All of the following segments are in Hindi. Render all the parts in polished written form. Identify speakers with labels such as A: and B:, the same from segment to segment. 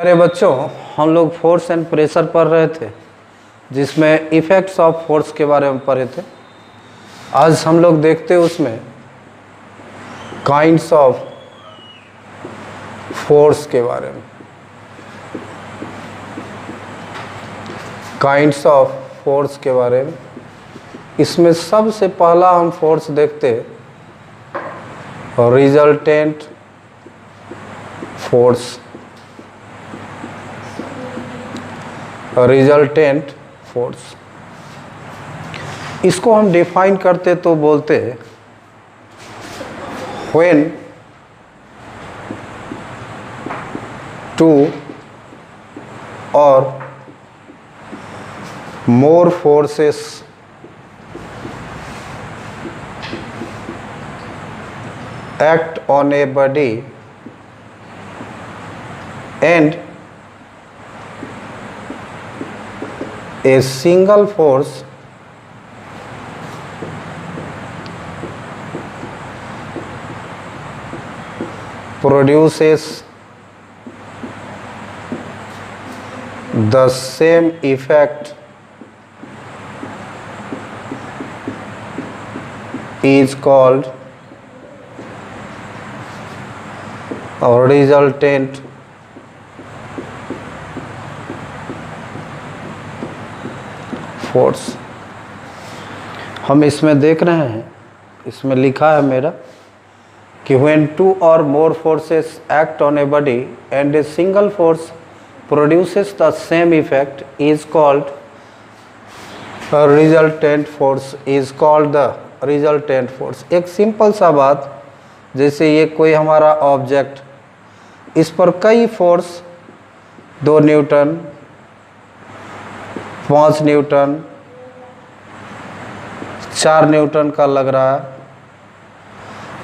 A: अरे बच्चों, हम लोग फोर्स एंड प्रेशर पढ़ रहे थे, जिसमें इफेक्ट्स ऑफ फोर्स के बारे में पढ़े थे। आज हम लोग देखते हैं उसमें काइंड्स ऑफ फोर्स के बारे में। काइंड्स ऑफ फोर्स के बारे में इसमें सबसे पहला हम फोर्स देखते रिजल्टेंट फोर्स। रिजल्टेंट फोर्स इसको हम डिफाइन करते तो बोलते व्हेन टू और more forces act on a body and a single force produces the same effect is called resultant force. हम इसमें देख रहे हैं, इसमें लिखा है मेरा कि when two or more forces act on a body and a single force produces the same effect is called a resultant force is called the resultant force. एक सिंपल सा बात, जैसे ये कोई हमारा ऑब्जेक्ट, इस पर कई फोर्स 2 न्यूटन, 5 न्यूटन, 4 न्यूटन का लग रहा है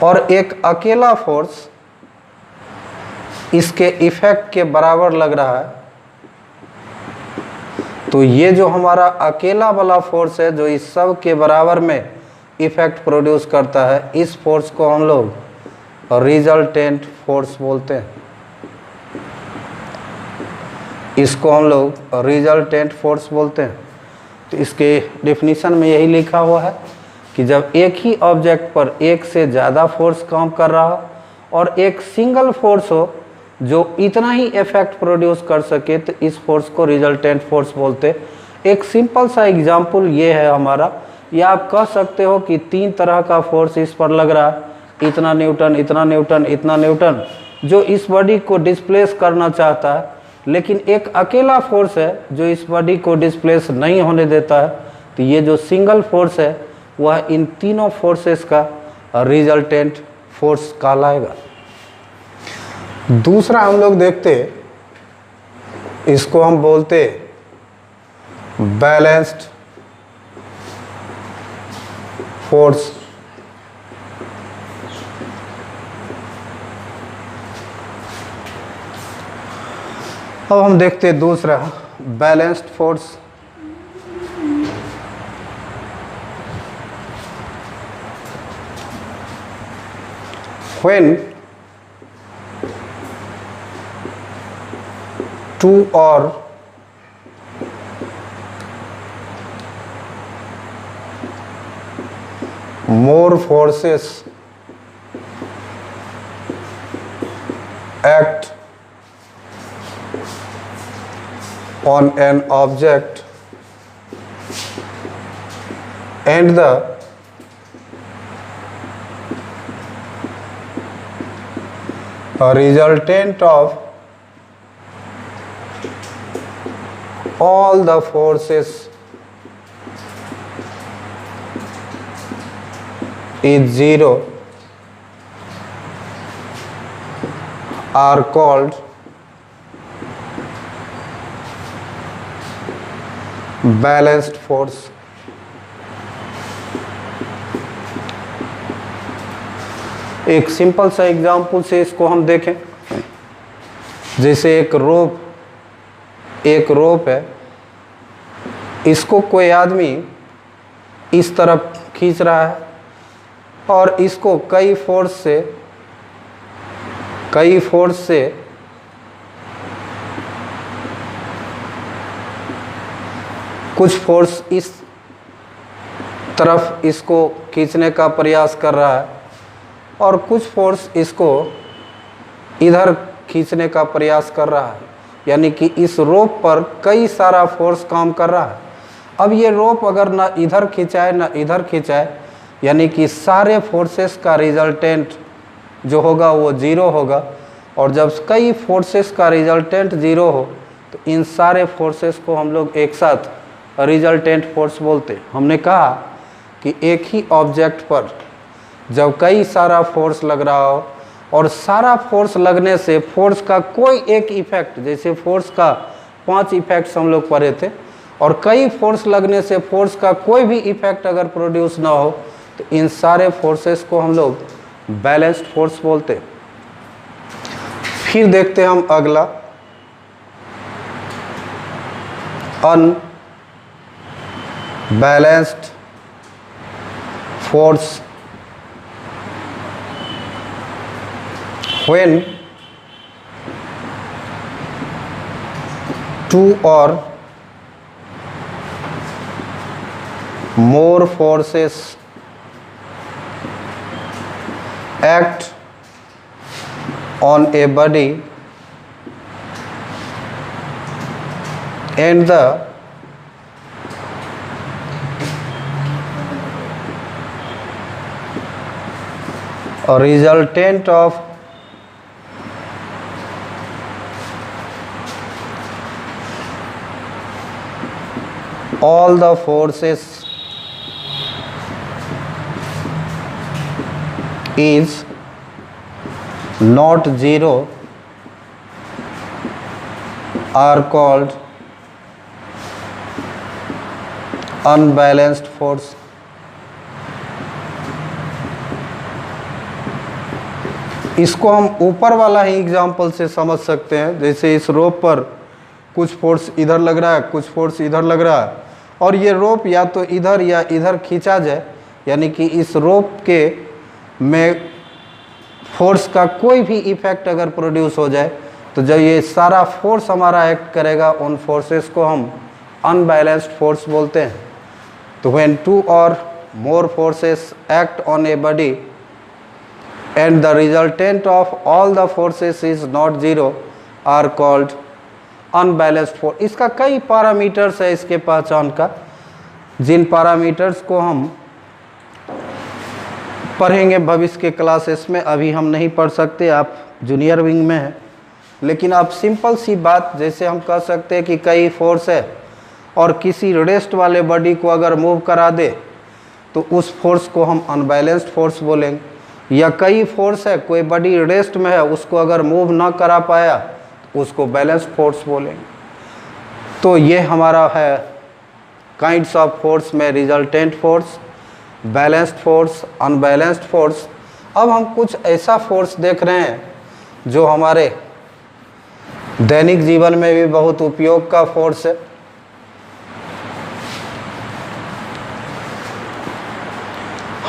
A: और एक अकेला फोर्स इसके इफेक्ट के बराबर लग रहा है, तो ये जो हमारा अकेला वाला फोर्स है जो इस सब के बराबर में इफेक्ट प्रोड्यूस करता है, इस फोर्स को हम लोग रिजल्टेंट फोर्स बोलते हैं। इसको हम लोग रिजल्टेंट फोर्स बोलते हैं। तो इसके डेफिनेशन में यही लिखा हुआ है कि जब एक ही ऑब्जेक्ट पर एक से ज़्यादा फोर्स काम कर रहा हो और एक सिंगल फोर्स हो जो इतना ही इफेक्ट प्रोड्यूस कर सके, तो इस फोर्स को रिजल्टेंट फोर्स बोलते हैं। एक सिंपल सा एग्जाम्पल ये है हमारा, या आप कह सकते हो कि 3 तरह का फोर्स इस पर लग रहा है, इतना न्यूटन, इतना न्यूटन, इतना न्यूटन, जो इस बॉडी को डिस्प्लेस करना चाहता है, लेकिन एक अकेला फोर्स है जो इस बॉडी को डिस्प्लेस नहीं होने देता है। तो ये जो सिंगल फोर्स है वह इन तीनों फोर्सेस का रिजल्टेंट फोर्स कहलाएगा। दूसरा हम लोग देखते, इसको हम बोलते बैलेंस्ड फोर्स। अब हम देखते दूसरा बैलेंस्ड फोर्स। व्हेन टू और more forces act on an object and the resultant of all the forces is 0 are called balanced force। एक सिंपल सा एग्जांपल से इसको हम देखें, जैसे एक रोप है, इसको कोई आदमी इस तरफ खींच रहा है और इसको कई फोर्स से कुछ फोर्स इस तरफ इसको खींचने का प्रयास कर रहा है और कुछ फोर्स इसको इधर खींचने का प्रयास कर रहा है, यानी कि इस रोप पर कई सारा फोर्स काम कर रहा है। अब ये रोप अगर ना इधर खिंचाए ना इधर खिंचाए, यानी कि सारे फोर्सेस का रिजल्टेंट जो होगा वो ज़ीरो होगा। और जब कई फोर्सेस का रिजल्टेंट ज़ीरो हो तो इन सारे फोर्सेस को हम लोग एक साथ रिजल्टेंट फोर्स बोलते हैं। हमने कहा कि एक ही ऑब्जेक्ट पर जब कई सारा फोर्स लग रहा हो और सारा फोर्स लगने से फोर्स का कोई एक इफेक्ट, जैसे फोर्स का 5 इफेक्ट्स हम लोग पढ़े थे, और कई फोर्स लगने से फोर्स का कोई भी इफेक्ट अगर प्रोड्यूस ना हो तो इन सारे फोर्सेस को हम लोग बैलेंस्ड फोर्स बोलते हैं। फिर देखते हैं हम अगला, unbalanced force. When two or more forces act on a body and the resultant of all the forces is not zero are called unbalanced force। इसको हम ऊपर वाला ही एग्जाम्पल से समझ सकते हैं। जैसे इस रोप पर कुछ फोर्स इधर लग रहा है, कुछ फोर्स इधर लग रहा है, और ये रोप या तो इधर या इधर खींचा जाए, यानी कि इस रोप के में फोर्स का कोई भी इफेक्ट अगर प्रोड्यूस हो जाए तो जब ये सारा फोर्स हमारा एक्ट करेगा, उन फोर्सेस को हम अनबैलेंस्ड फोर्स बोलते हैं। तो when two or more forces act on a body and the resultant of all the forces is not zero are called unbalanced force। इसका कई पैरामीटर्स है इसके पहचान का, जिन पैरामीटर्स को हम पढ़ेंगे भविष्य के क्लासेस में, अभी हम नहीं पढ़ सकते, आप जूनियर विंग में हैं। लेकिन आप सिंपल सी बात, जैसे हम कह सकते हैं कि कई फोर्स है और किसी रेस्ट वाले बॉडी को अगर मूव करा दे तो उस फोर्स को हम अनबैलेंस्ड फोर्स बोलेंगे। या कई फोर्स है, कोई बॉडी रेस्ट में है, उसको अगर मूव ना करा पाया तो उसको बैलेंस्ड फोर्स बोलेंगे। तो ये हमारा है काइंड्स ऑफ फोर्स में resultant force, balanced force, unbalanced force. अब हम कुछ ऐसा फोर्स देख रहे हैं जो हमारे दैनिक जीवन में भी बहुत उपयोग का फोर्स है।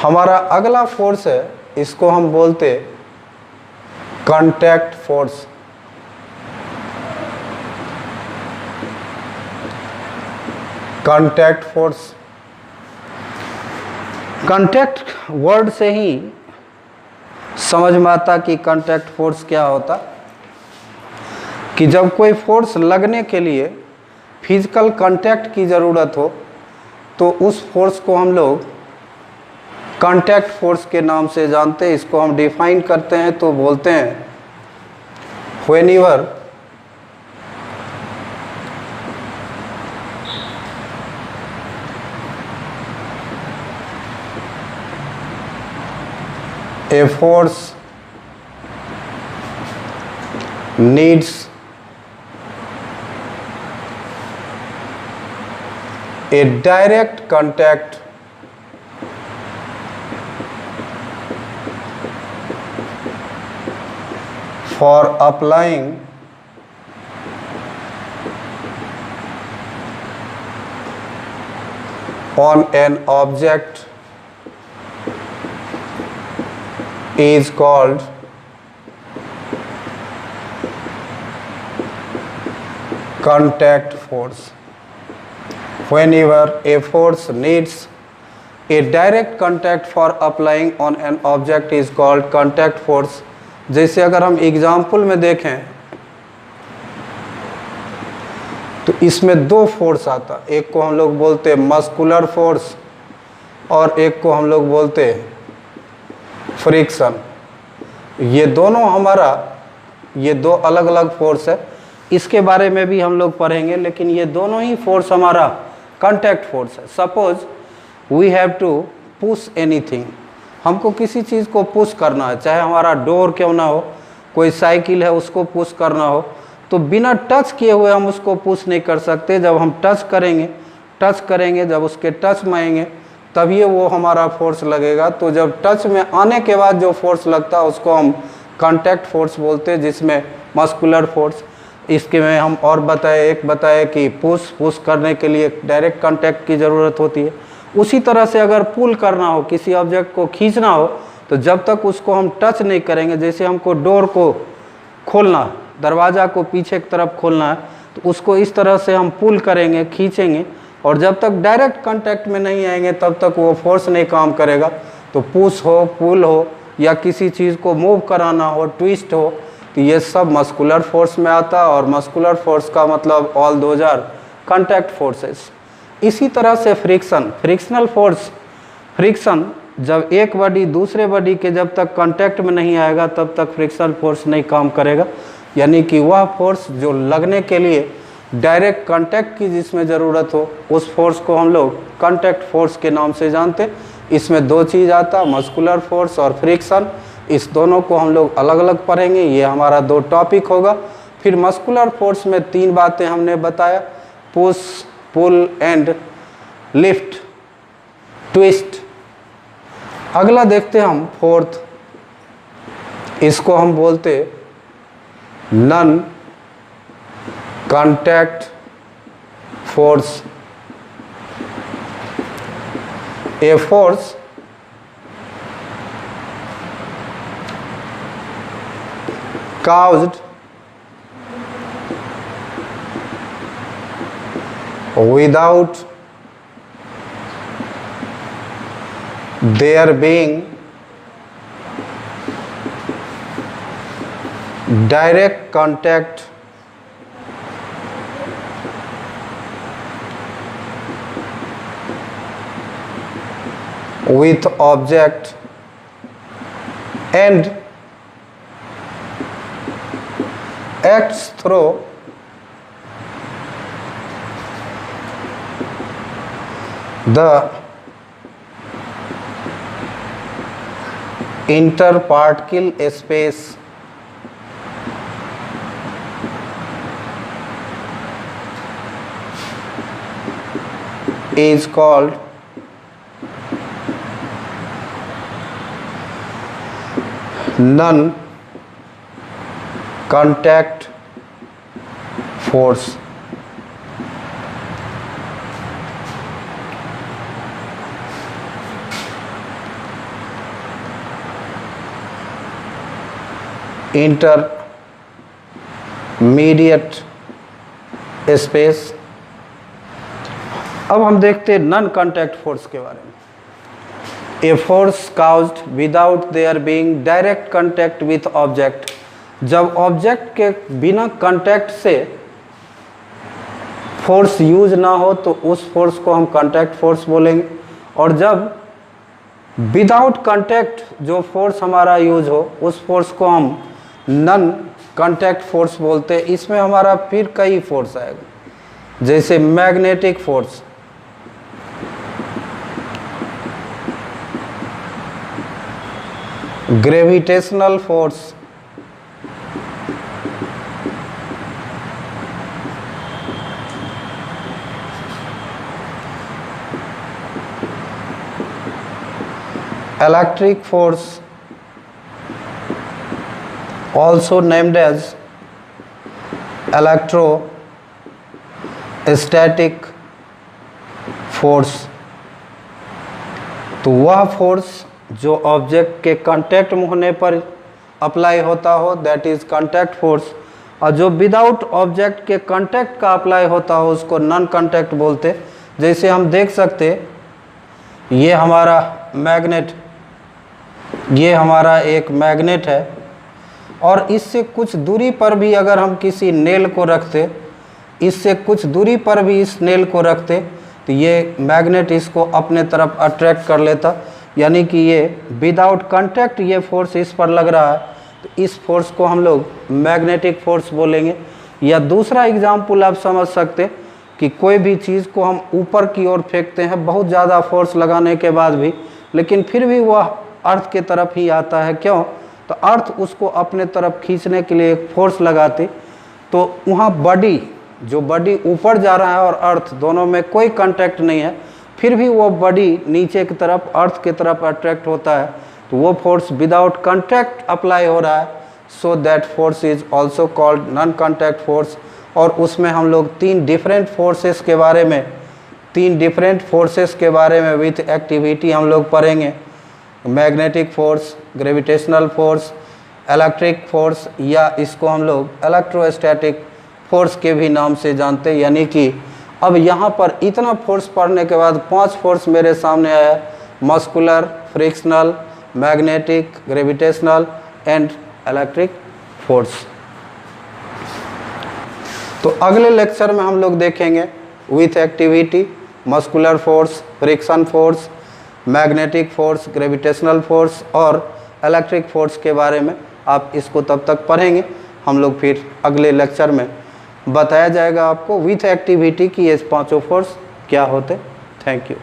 A: हमारा अगला फोर्स है, इसको हम बोलते contact force. Contact force, contact word से ही समझ में आता कि कांटेक्ट फोर्स क्या होता, कि जब कोई फोर्स लगने के लिए फिजिकल कांटेक्ट की ज़रूरत हो तो उस फोर्स को हम लोग कांटेक्ट फोर्स के नाम से जानते हैं। इसको हम डिफाइन करते हैं तो बोलते हैं whenever a force needs a direct contact for applying on an object is called contact force। whenever a force needs a direct contact for applying on an object is called contact force। जैसे अगर हम एग्जाम्पल में देखें तो इसमें दो फोर्स आता, एक को हम लोग बोलते हैं मस्कुलर फोर्स और एक को हम लोग बोलते हैं फ्रिक्शन। ये दोनों ये दो अलग अलग फोर्स है, इसके बारे में भी हम लोग पढ़ेंगे, लेकिन ये दोनों ही फोर्स हमारा कांटेक्ट फोर्स है। Suppose we have to push anything, हमको किसी चीज़ को पुश करना है, चाहे हमारा डोर क्यों ना हो, कोई साइकिल है उसको पुश करना हो, तो बिना टच किए हुए हम उसको पुश नहीं कर सकते। जब हम टच करेंगे जब उसके टच में आएंगे तभी वो हमारा फोर्स लगेगा। तो जब टच में आने के बाद जो फोर्स लगता है उसको हम कांटेक्ट फोर्स बोलते हैं, जिसमें मस्कुलर फोर्स। इसके में हम और बताए कि पुश करने के लिए डायरेक्ट कांटेक्ट की ज़रूरत होती है। उसी तरह से अगर पुल करना हो, किसी ऑब्जेक्ट को खींचना हो, तो जब तक उसको हम टच नहीं करेंगे, जैसे हमको डोर को खोलना, दरवाज़ा को पीछे की तरफ खोलना है, तो उसको इस तरह से हम पुल करेंगे, खींचेंगे, और जब तक डायरेक्ट कांटेक्ट में नहीं आएंगे तब तक वो फोर्स नहीं काम करेगा। तो पुश हो, पुल हो, या किसी चीज़ को मूव कराना हो, ट्विस्ट हो, तो ये सब मस्कुलर फोर्स में आता है। और मस्कुलर फोर्स का मतलब all those are contact forces. इसी तरह से फ्रिक्शनल फोर्स, फ्रिक्शन जब एक बॉडी दूसरे बॉडी के जब तक कांटेक्ट में नहीं आएगा तब तक फ्रिक्शनल फोर्स नहीं काम करेगा। यानी कि वह फोर्स जो लगने के लिए डायरेक्ट कांटेक्ट की जिसमें ज़रूरत हो, उस फोर्स को हम लोग कांटेक्ट फोर्स के नाम से जानते। इसमें दो चीज़ आता, मस्कुलर फोर्स और फ्रिक्शन। इस दोनों को हम लोग अलग अलग पढ़ेंगे, ये हमारा दो टॉपिक होगा। फिर मस्कुलर फोर्स में तीन बातें हमने बताया, push, pull and lift, twist. अगला देखते हैं हम फोर्थ, इसको हम बोलते non contact force. A force caused without there being direct contact with object and acts through the interparticle space is called non-contact force। Intermediate space. अब हम देखते हैं नॉन कांटेक्ट फोर्स के बारे में। A force caused without their being direct contact with object, जब ऑब्जेक्ट के बिना कांटेक्ट से फोर्स यूज ना हो तो उस फोर्स को हम कांटेक्ट फोर्स बोलेंगे। और जब विदाउट कांटेक्ट जो फोर्स हमारा यूज हो, उस फोर्स को हम नॉन कांटेक्ट फोर्स बोलते हैं। इसमें हमारा फिर कई फोर्स आएगा, जैसे magnetic force, gravitational force, electric force also named as electrostatic force। तो वह फोर्स जो ऑब्जेक्ट के कांटेक्ट में होने पर अप्लाई होता हो, दैट इज कांटेक्ट फोर्स। और जो विदाउट ऑब्जेक्ट के कांटेक्ट का अप्लाई होता हो उसको नॉन कांटेक्ट बोलते। जैसे हम देख सकते, ये हमारा मैग्नेट, ये हमारा एक मैग्नेट है और इससे कुछ दूरी पर भी अगर हम किसी नेल को रखते, इससे कुछ दूरी पर भी इस नेल को रखते तो ये मैग्नेट इसको अपने तरफ अट्रैक्ट कर लेता, यानी कि ये विदाउट कांटेक्ट ये फोर्स इस पर लग रहा है, तो इस फोर्स को हम लोग मैग्नेटिक फोर्स बोलेंगे। या दूसरा एग्जाम्पल आप समझ सकते कि कोई भी चीज़ को हम ऊपर की ओर फेंकते हैं बहुत ज़्यादा फोर्स लगाने के बाद भी, लेकिन फिर भी वह अर्थ के तरफ ही आता है। क्यों? तो अर्थ उसको अपने तरफ खींचने के लिए एक फोर्स लगाती, तो वहाँ बॉडी, जो बॉडी ऊपर जा रहा है और अर्थ दोनों में कोई कांटेक्ट नहीं है, फिर भी वो बॉडी नीचे की तरफ अर्थ की तरफ अट्रैक्ट होता है, तो वो फोर्स विदाउट कांटेक्ट अप्लाई हो रहा है, so that force is also called non contact force. और उसमें हम लोग तीन डिफरेंट फोर्सेस के बारे में विथ एक्टिविटी हम लोग पढ़ेंगे। Magnetic force, gravitational force, electric force, या इसको हम लोग इलेक्ट्रोस्टैटिक फोर्स के भी नाम से जानते हैं। यानी कि अब यहाँ पर इतना फोर्स पढ़ने के बाद 5 फोर्स मेरे सामने आया, muscular, frictional, magnetic, gravitational and electric force. तो अगले लेक्चर में हम लोग देखेंगे with activity, muscular force, friction force, magnetic force, gravitational force और इलेक्ट्रिक फोर्स के बारे में। आप इसको तब तक पढ़ेंगे, हम लोग फिर अगले लेक्चर में बताया जाएगा आपको विथ एक्टिविटी की ये 5 फोर्स क्या होते। Thank you.